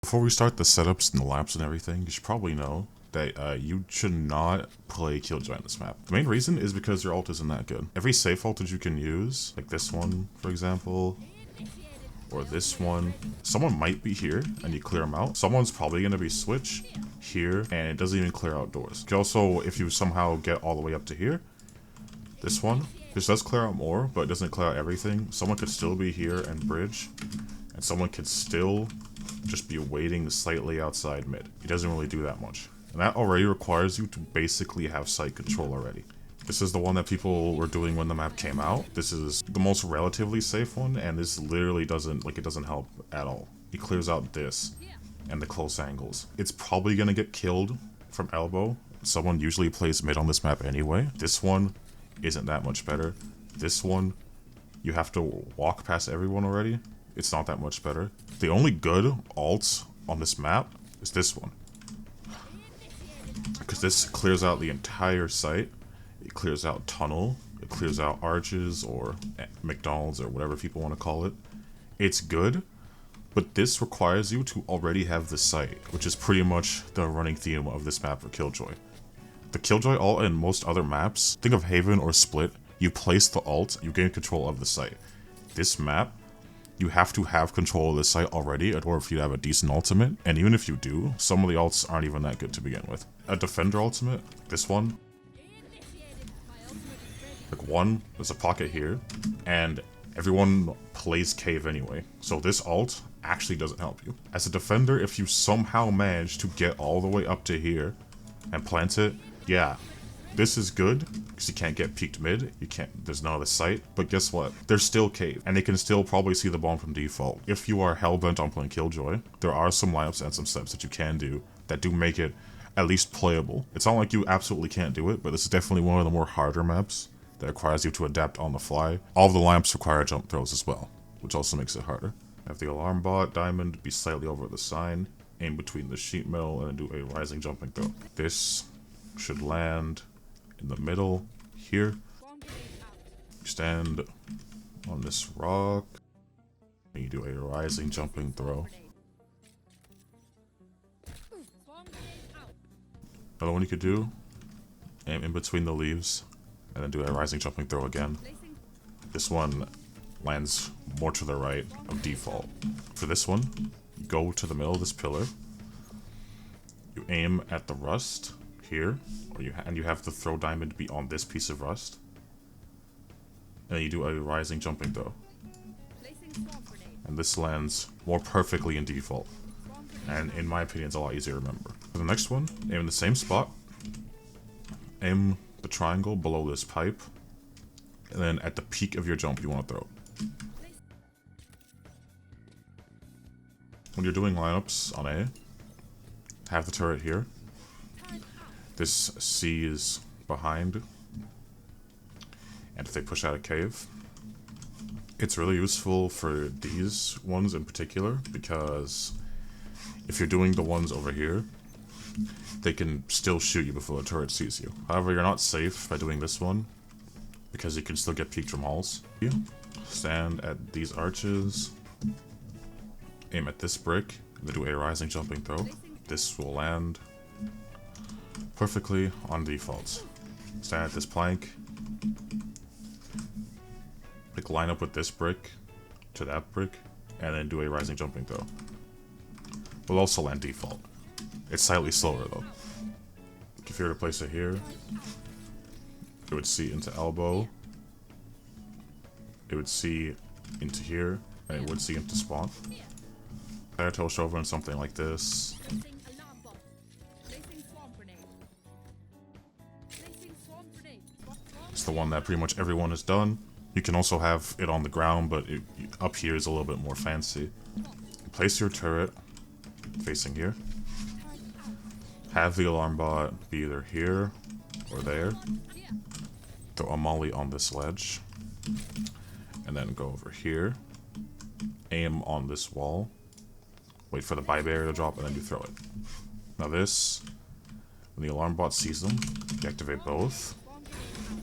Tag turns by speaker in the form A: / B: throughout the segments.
A: Before we start the setups and the laps and everything, you should probably know that you should not play killjoy on this map. The main reason is because your ult isn't that good. Every safe ult that you can use, like this one, for example, or this one, someone might be here and you clear them out. Someone's probably going to be switch here and it doesn't even clear out doors. You can also, if you somehow get all the way up to here, this one, this does clear out more, but it doesn't clear out everything. Someone could still be here and bridge, and someone could still just be waiting slightly outside mid. He doesn't really do that much. And that already requires you to basically have site control already. This is the one that people were doing when the map came out. This is the most relatively safe one, and this literally doesn't, it doesn't help at all. He clears out this and the close angles. It's probably gonna get killed from elbow. Someone usually plays mid on this map anyway. This one isn't that much better. This one, you have to walk past everyone already. It's not that much better. The only good ult on this map is this one, because this clears out the entire site. It clears out tunnel, it clears out arches or McDonald's or whatever people want to call it. It's good, but this requires you to already have the site, which is pretty much the running theme of this map for Killjoy. The Killjoy ult in most other maps, think of Haven or Split, you place the ult, you gain control of the site. This map, you have to have control of the site already in order for you to have a decent ultimate, and even if you do, some of the ults aren't even that good to begin with. A defender ultimate, this one, like one, there's a pocket here, and everyone plays cave anyway, so this ult actually doesn't help you. As a defender, if you somehow manage to get all the way up to here and plant it, yeah, this is good, because you can't get peeked mid, there's no other sight, but guess what? There's still cave, and they can still probably see the bomb from default. If you are hellbent on playing Killjoy, there are some lineups and some steps that you can do that do make it at least playable. It's not like you absolutely can't do it, but this is definitely one of the more harder maps that requires you to adapt on the fly. All of the lamps require jump throws as well, which also makes it harder. Have the alarm bot, diamond, be slightly over the sign, aim between the sheet metal, and do a rising jumping throw. This should land in the middle here. Stand on this rock, and you do a rising jumping throw. Another one you could do, aim in between the leaves, and then do a rising jumping throw again. This one lands more to the right of default. For this one, you go to the middle of this pillar, you aim at the rust here, or you have the throw diamond be on this piece of rust, and then you do a rising jumping throw. And this lands more perfectly in default, and in my opinion it's a lot easier to remember. For the next one, aim in the same spot, aim the triangle below this pipe, and then at the peak of your jump you want to throw. When you're doing lineups on A, have the turret here. This C is behind, and if they push out a cave, it's really useful for these ones in particular, because if you're doing the ones over here, they can still shoot you before the turret sees you. However, you're not safe by doing this one, because you can still get peeked from halls. Stand at these arches, aim at this brick, and then do a rising jumping throw. This will land perfectly on default. Stand at this plank, like line up with this brick to that brick, and then do a rising jumping throw. Will also land default. It's slightly slower though. If you were to place it here, it would see into elbow, it would see into here, and it would see into spawn. Toast over and something like this. It's the one that pretty much everyone has done. You can also have it on the ground, but up here is a little bit more fancy. Place your turret facing here. Have the alarm bot be either here or there. Throw a molly on this ledge. And then go over here. Aim on this wall. Wait for the buy barrier to drop, and then you throw it. Now this, when the alarm bot sees them, you activate both.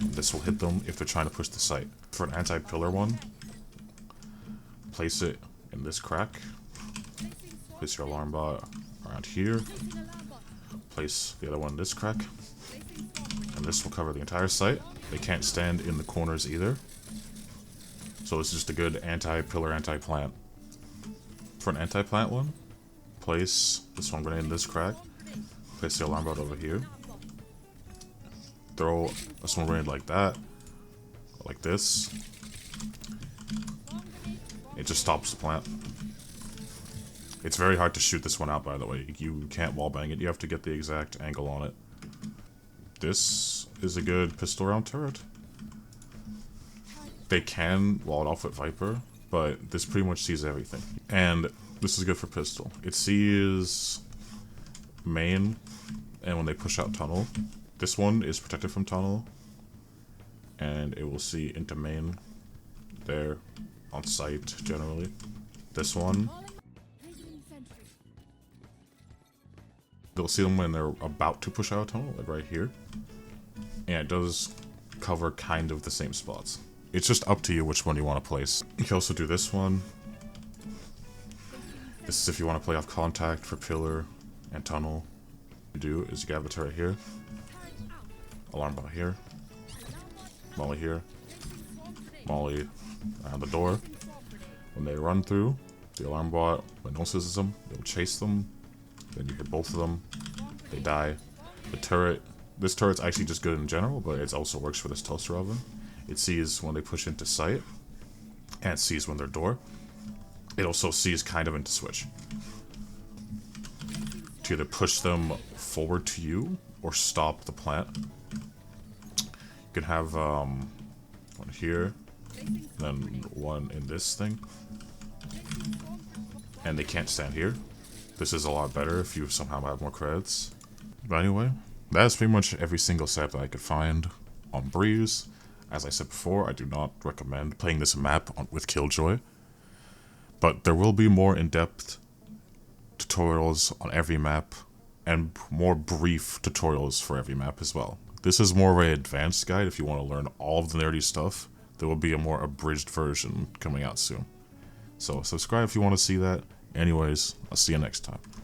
A: This will hit them if they're trying to push the site. For an anti-pillar one, place it in this crack, Place your alarm bot around here. Place the other one in this crack. And this will cover the entire site. They can't stand in the corners either. So it's just a good anti-pillar, anti-plant. For an anti-plant one, place this one grenade in this crack. Place the alarm bot over here. Throw a smoke grenade like that. Like this. It just stops the plant. It's very hard to shoot this one out, by the way. You can't wallbang it. You have to get the exact angle on it. This is a good pistol round turret. They can wall it off with Viper, but this pretty much sees everything. And this is good for pistol. It sees main, and when they push out tunnel. This one is protected from tunnel, and it will see into main there on site generally. This one, they'll see them when they're about to push out a tunnel, like right here. And it does cover kind of the same spots. It's just up to you which one you want to place. You can also do this one. This is if you want to play off contact for pillar and tunnel. What you do is you have a turret here, alarm bot here, molly here, molly around the door. When they run through, the alarm bot, when no one sees them, it'll chase them. Then you hit both of them, they die. The turret, this turret's actually just good in general, but it also works for this toaster oven. It sees when they push into sight, and it sees when they're door. It also sees kind of into switch. To either push them forward to you, or stop the plant. You can have one here, and then one in this thing. And they can't stand here. This is a lot better if you somehow have more credits. But anyway, that's pretty much every single setup that I could find on Breeze. As I said before, I do not recommend playing this map with Killjoy. But there will be more in-depth tutorials on every map, and more brief tutorials for every map as well. This is more of an advanced guide if you want to learn all of the nerdy stuff. There will be a more abridged version coming out soon. So subscribe if you want to see that. Anyways, I'll see you next time.